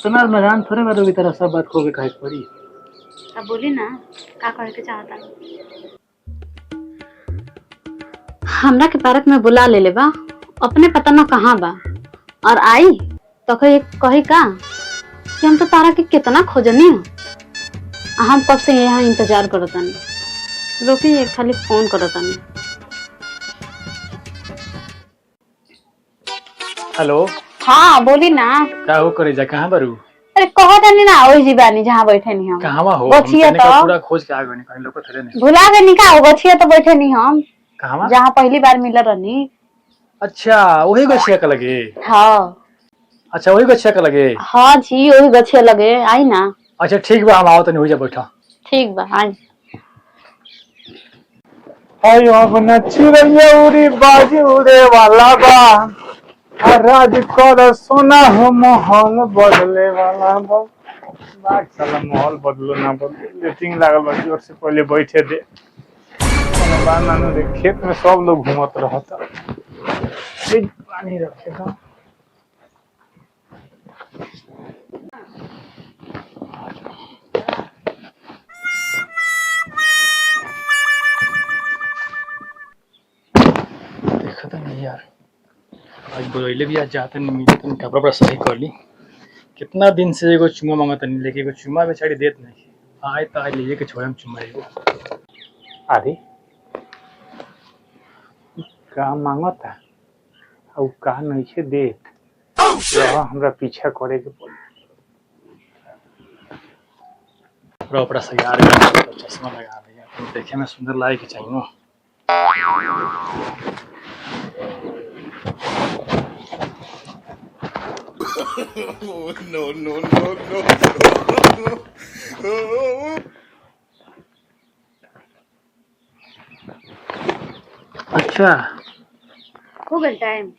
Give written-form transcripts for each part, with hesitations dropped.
तुम्हार लगान थोड़े बार की तरह सब बात खो के कहे पड़ी। अब बोली ना का कहे के चाहता। हमरा के पार्क में बुला ले बा, अपने पता ना कहाँ बा और आई तो कही का कि हम तो तारा के कितना खोजनी हो। हम कब से यहाँ इंतजार करतानी। रोकी खाली फोन करतानी। हेलो हाँ बोली ना। का हो करे जा कहां बारू? अरे कहतानी ना ओही जीवानी जहाँ बैठे नहीं हम। कहवा हो? गछिया तो पूरा खोज के आ गए कहीं लोग थरे नहीं। भुला गए नहीं का? गछिया तो बैठे नहीं हम कहवा? जहाँ पहली बार मिल रहनी। अच्छा वही गछिया का लगे। हाँ अच्छा वही गछिया का लगे। हाँ जी वही गछिया लगे। आई ना। अच्छा ठीक बा, हम आओ तनी हो जा बैठा। ठीक बा आई। आयो अपना चिड़ैया उड़ी बाजी उड़े वाला बा, राज कर सोना हो माहौल बदले वाला बा। बात साला माहौल बदलो ना बदलो, मीटिंग लागल बा जोर से पहले बैठे दे। बानानो रे खेत में सब लोग घूमत रहता। पानी रखे तो देखता नहीं यार, आज बोले भी आज जाते नहीं मिले तो कपड़ा पर सही कर ली। कितना दिन से एगो चुम्मा मांगता नहीं, लेकिन एगो चुम्मा बेचारी देत नहीं। आए तो आए लिए के छोड़म चुम्मा एगो। अरे का मांगता और का नहीं छे देत, हमरा पीछा करे के पड़ी। कपड़ा उपड़ा सही आ रहा है, चश्मा लगा लिया तो देखे में सुंदर लागे के चाहिए ना। No. अच्छा हो गल टाइम।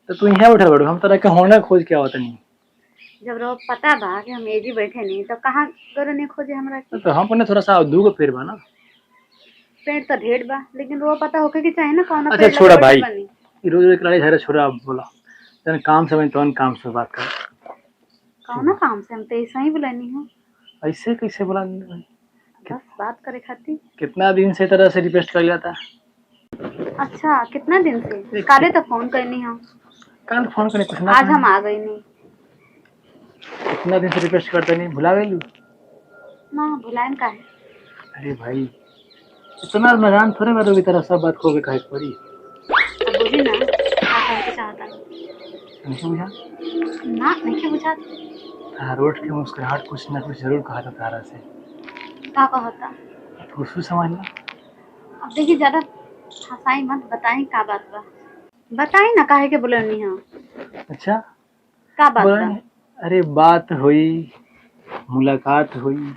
तो तू यहाँ बैठल बड़ू, हम तरह के होना खोज के आवत नहीं। जब रो पता बा कि हम एजी बैठे नहीं तो कहाँ करो नहीं खोजे हमरा के। तो हम अपने थोड़ा सा दूगो पेड़ बा ना। पेड़ तो ढेर बा लेकिन रो पता होके कि चाहे ना कौन। अच्छा छोड़ा भाई, रोज रोज लड़ाई झगड़ा छोड़ा, बोला तन काम से तो काम से बात कर। कौन काम से? हम तो ऐसा ही बुलानी हूँ। ऐसे कैसे बोला? बस बात करे खातिर। कितना दिन से तरह से रिक्वेस्ट कर लिया था। अच्छा कितना दिन से? काले तो फोन करनी हम। कल फोन करने कुछ ना, आज हम आ गई नहीं। कितना दिन से रिक्वेस्ट करते नहीं, भुला गई ना भुलाएं का है। अरे भाई इतना लगान थोड़े बार की तरह सब बात खो के कहे पड़ी। अब बोली ना का कहे के चाहता। नहीं बुझा ना नहीं बुझा। रोड के मुस्कुराहट कुछ ना कुछ जरूर कहा था तारा से। का कहता? तो समझना। अब देखिए ज्यादा हंसाई मत, बताई का बात बा। बताई ना काहे के बोलनी है। अच्छा का बात बा? अरे बात हुई, मुलाकात हुई,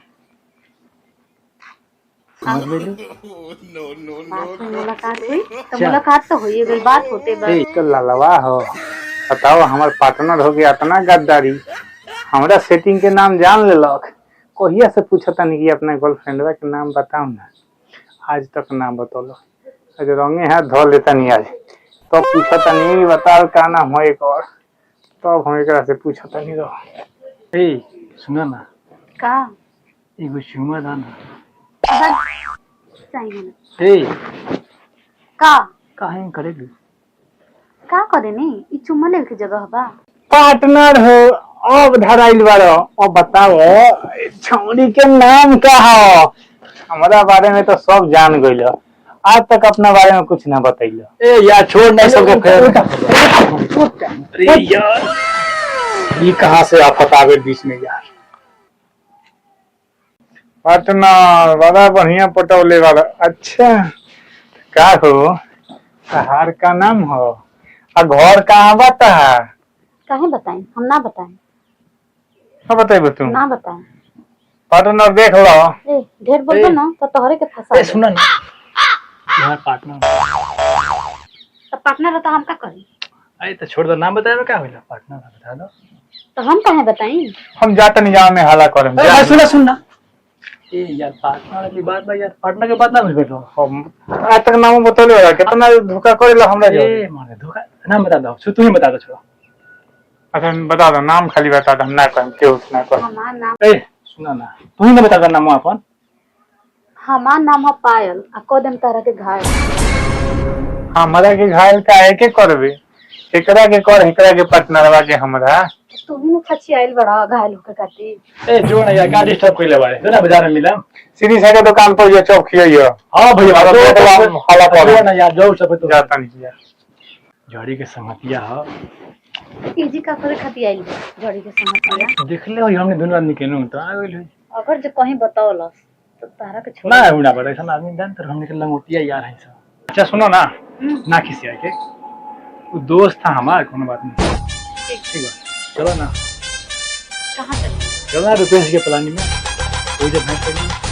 समझ में लो। बात हुई, मुलाकात हुई तो मुलाकात तो हुई गई, बात होते बस। तो ललवा हो, बताओ हमार पार्टनर हो गया इतना गद्दारी, हमरा सेटिंग के नाम जान लेलक। कहिया से पूछता नहीं कि अपना गर्लफ्रेंडवा के नाम बताओ ना, आज तक नाम बतौलो। अगर रंगे हाथ धो लेता नहीं आज तो पूछता नहीं बताओ का नाम हो एक और, तब हम एक से पूछता नहीं रहो। ए सुना ना, का एगो चुम्मा दा ना। चाहिए ना। ए का काहे करेगी? का करे नहीं? ई चुम्मा लेवे के जगह बा। पार्टनर हो अब धराइल बारो, अब बताओ छौड़ी के नाम का हो? हमारा बारे में तो सब जान गइल, आज तक अपना बारे में कुछ ना बतैलो। ए यार छोड़ नहीं सबको फिर। अरे यार ये कहाँ से आफत आवे बीच में यार। पार्टनर बड़ा बढ़िया पटौले वाला। अच्छा का हो, तहार का नाम हो और घर कहाँ बता? काहे बताएं? हम ना बताएं। बताइए तुम ना बताएं। पार्टनर देख लो। ए ढेर बोलबो ना तो तोहरे के फंसा। ए सुना ना, यार पार्टनर तो पार्टनर तो हम का करी? अरे तो छोड़ दो, नाम बताया क्या होइला? पार्टनर बता दो। तो हम काहे बताई? हम जाते नहीं जाओ में हाला करे। अरे सुना सुनना, ए यार पार्टनर की बात बा यार, पार्टनर के बात ना भेल बैठो। हम आज तक नाम बतौले वाला कितना धोखा करेला हमरा। ए मारे धोखा नाम बता दो, तू ही बता दो। छोड़ो अच्छा बता दो नाम खाली बता दो, हम ना कहम केहू से ना कहम। हमार नाम ए सुना ना, तू ही ना बता नाम अपन। हमार नाम है पायल आ कदम तारा के घायल। हमरा के घायल काहे के करबे, एकरा के कर, एकरा के पार्टनरवा के हमरा। तू भी न खची आइल बड़ा घायल होके खातिर। ए जो ना यार का डिस्टर्ब कइले बारे, जो ना बाजार में मिला। सीधी साइड दुकान पर जो चौक खियो। हां भैया हाला पर जो ना यार जो सब तो जाता नहीं यार। जड़ी के संगतिया ह इजी का करे खातिर आइल बा जड़ी के समझ देखले हो हमने दोनों आदमी केनु त आ गइल। अगर जो कहीं बतावलस तो तारा के छोड़ ना उना पता ऐसा आदमी जान तर हमने के लंगोटिया यार है सब। अच्छा सुनो ना, ना खिसिया के वो दोस्त था हमारा, कोनो बात नहीं। ठीक है चलो ना, कहां चले? चलो ना रुपेश के प्लानिंग में कोई जब भेंट करेंगे।